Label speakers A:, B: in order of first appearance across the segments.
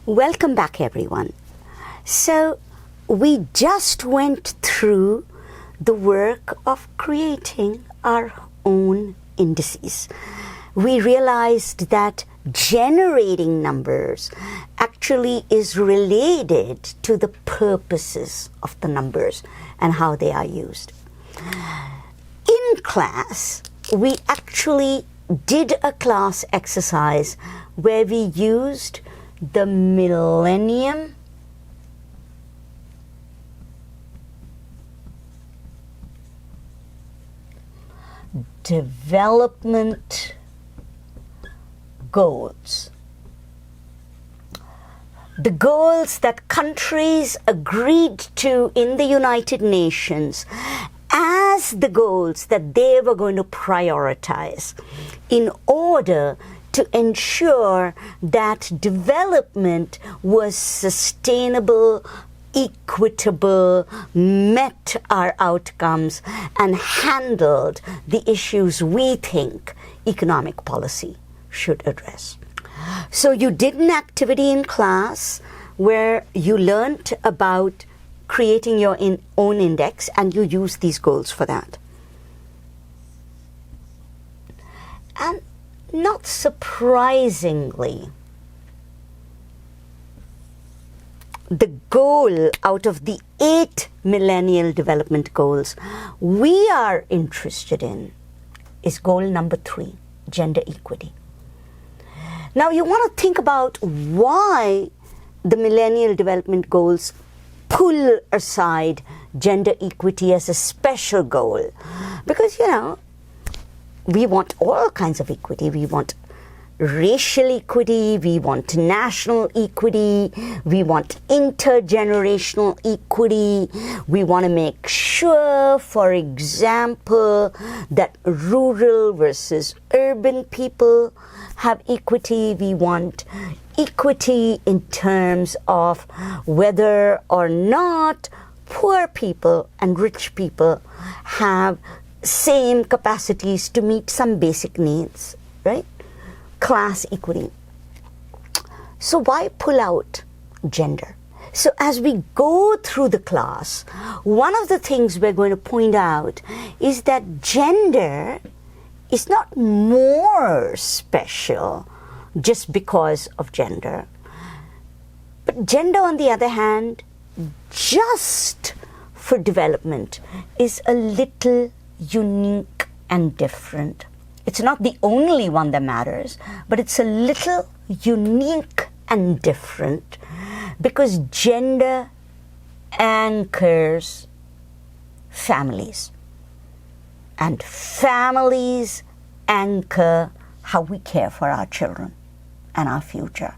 A: Welcome back, everyone. So, we just went through the work of creating our own indices. We realized that generating numbers actually is related to the purposes of the numbers and how they are used. In class, we actually did a class exercise where we used the Millennium Development Goals. The goals that countries agreed to in the United Nations as the goals that they were going to prioritize in order to ensure that development was sustainable, equitable, met our outcomes, and handled the issues we think economic policy should address. So you did an activity in class where you learned about creating your own index, and you used these goals for that. And not surprisingly, the goal out of the 8 Millennial Development Goals we are interested in is goal number 3, gender equity. Now you want to think about why the Millennial Development Goals pull aside gender equity as a special goal. Because, we want all kinds of equity. We want racial equity, we want national equity, we want intergenerational equity. We want to make sure, for example, that rural versus urban people have equity. We want equity in terms of whether or not poor people and rich people have same capacities to meet some basic needs, right? Class equity. So why pull out gender? So as we go through the class, one of the things we're going to point out is that gender is not more special just because of gender. But gender, on the other hand, just for development, is a little unique and different. It's not the only one that matters, but it's a little unique and different because gender anchors families, and families anchor how we care for our children and our future.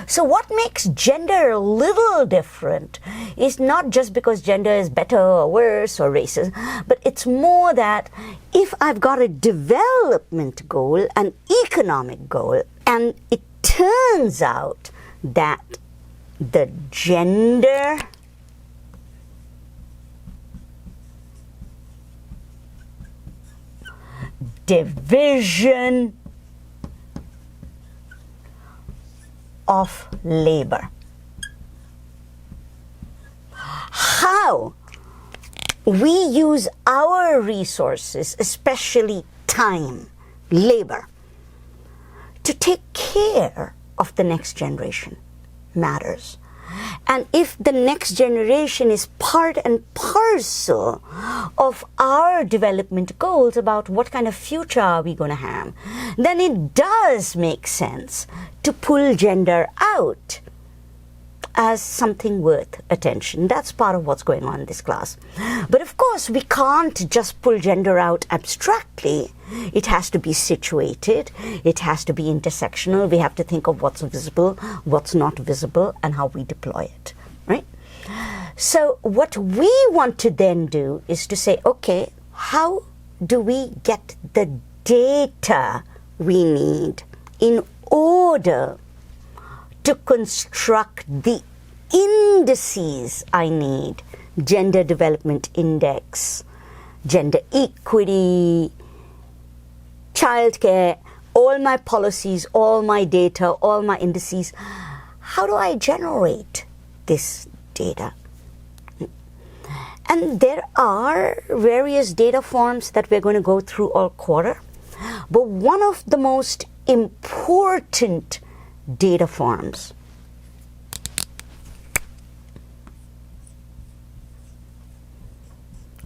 A: So what makes gender a little different is not just because gender is better or worse or racist, but it's more that if I've got a development goal, an economic goal, and it turns out that the gender division of labor. How we use our resources, especially time, labor, to take care of the next generation matters. And if the next generation is part and parcel of our development goals about what kind of future are we going to have, then it does make sense to pull gender out as something worth attention. That's part of what's going on in this class. But of course, we can't just pull gender out abstractly. It has to be situated. It has to be intersectional. We have to think of what's visible, what's not visible, and how we deploy it, right? So what we want to then do is to say, okay, how do we get the data we need in order to construct the indices I need? Gender Development Index, gender equity, childcare, all my policies, all my data, all my indices. how do I generate this data? And there are various data forms that we're going to go through all quarter. But one of the most important data forms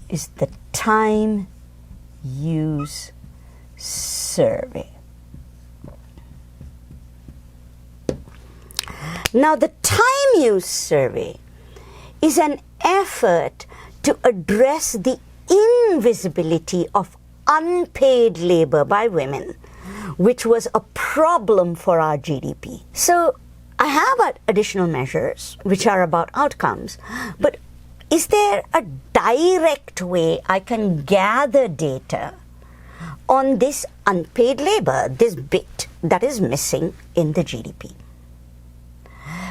A: is the time use survey. Now, the time use survey is an effort to address the invisibility of unpaid labor by women, which was a problem for our GDP. So I have additional measures which are about outcomes, but is there a direct way I can gather data on this unpaid labor, this bit that is missing in the GDP?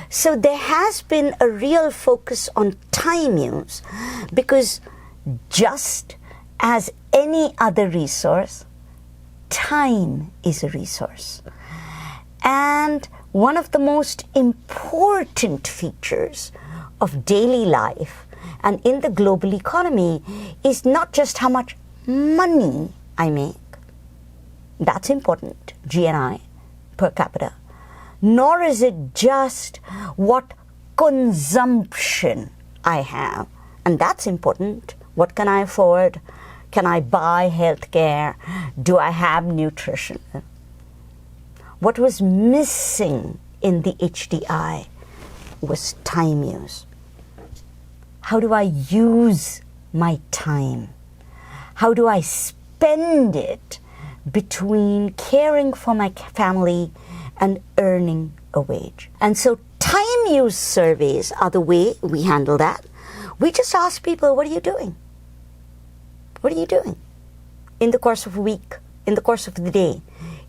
A: So there has been a real focus on time use, because just as any other resource, time is a resource. And one of the most important features of daily life and in the global economy is not just how much money I make. That's important, GNI per capita. Nor is it just what consumption I have. And that's important. What can I afford? Can I buy health care? Do I have nutrition? What was missing in the HDI was time use. How do I use my time? How do I spend it between caring for my family and earning a wage? And so time use surveys are the way we handle that. We just ask people, what are you doing? What are you doing in the course of a week, in the course of the day,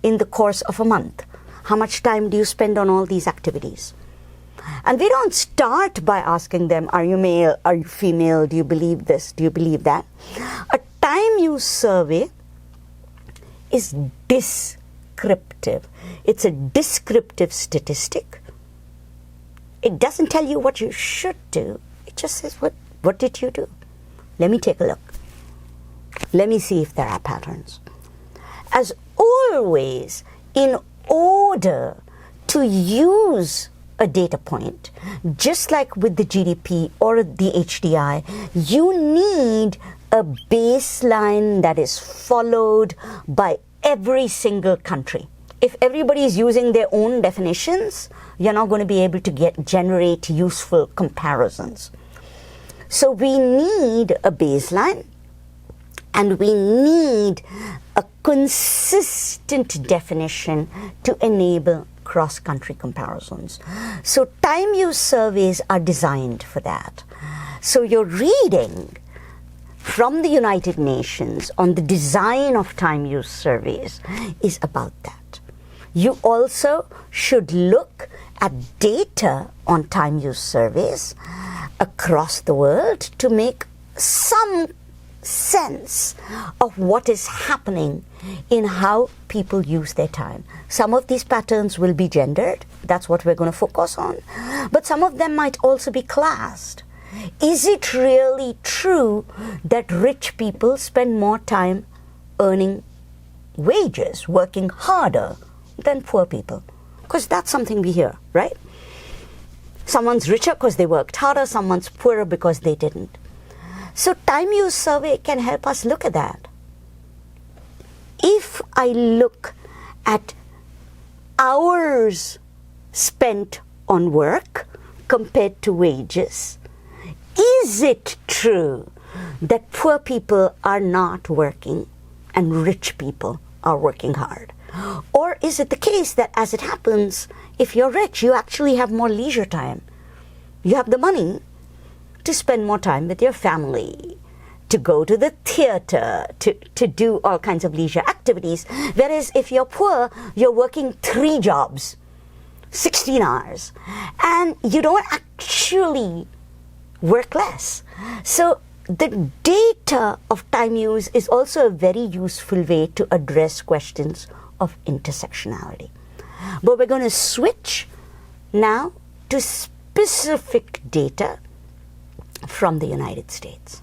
A: in the course of a month? How much time do you spend on all these activities? And we don't start by asking them, are you male, are you female, do you believe this, do you believe that? A time use survey is descriptive. It's a descriptive statistic. It doesn't tell you what you should do. It just says, what did you do? Let me take a look. Let me see if there are patterns. As always, in order to use a data point, just like with the GDP or the HDI, you need a baseline that is followed by every single country. If everybody is using their own definitions, you're not going to be able to generate useful comparisons. So we need a baseline, and we need a consistent definition to enable cross-country comparisons. So time use surveys are designed for that. So your reading from the United Nations on the design of time use surveys is about that. You also should look at data on time use surveys across the world to make some sense of what is happening in how people use their time. Some of these patterns will be gendered. That's what we're going to focus on. But some of them might also be classed. Is it really true that rich people spend more time earning wages, working harder than poor people? Because that's something we hear, right? Someone's richer because they worked harder, someone's poorer because they didn't. So time use survey can help us look at that. If I look at hours spent on work compared to wages, is it true that poor people are not working and rich people are working hard? Or is it the case that, as it happens, if you're rich, you actually have more leisure time? You have the money to spend more time with your family, to go to the theater, to do all kinds of leisure activities. Whereas if you're poor, you're working 3 jobs, 16 hours, and you don't actually work less. So the data of time use is also a very useful way to address questions of intersectionality. But we're going to switch now to specific data from the United States.